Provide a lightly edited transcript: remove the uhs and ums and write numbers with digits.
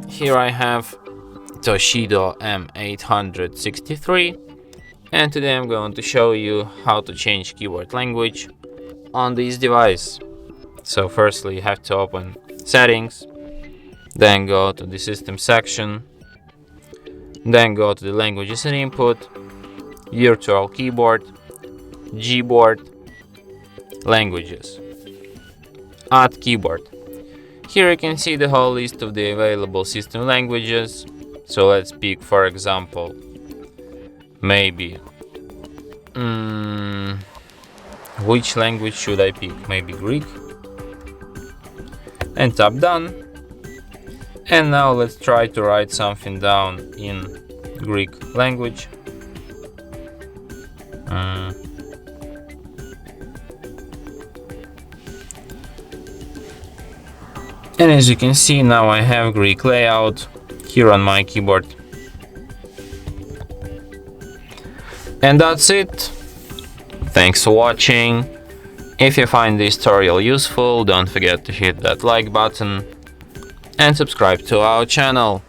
Here I have TOSCIDO M863, and today I'm going to show you how to change keyboard language on this device. So firstly you have to open Settings, then go to the System section, then go to the Languages and Input, Virtual Keyboard, Gboard, Languages, Add Keyboard. Here you can see the whole list of the available system languages. So let's pick, for example, maybe which language should I pick? Maybe Greek, and tap Done. And now let's try to write something down in Greek language. And as you can see, now I have Greek layout here on my keyboard. And that's it. Thanks for watching. If you find this tutorial useful, don't forget to hit that like button and subscribe to our channel.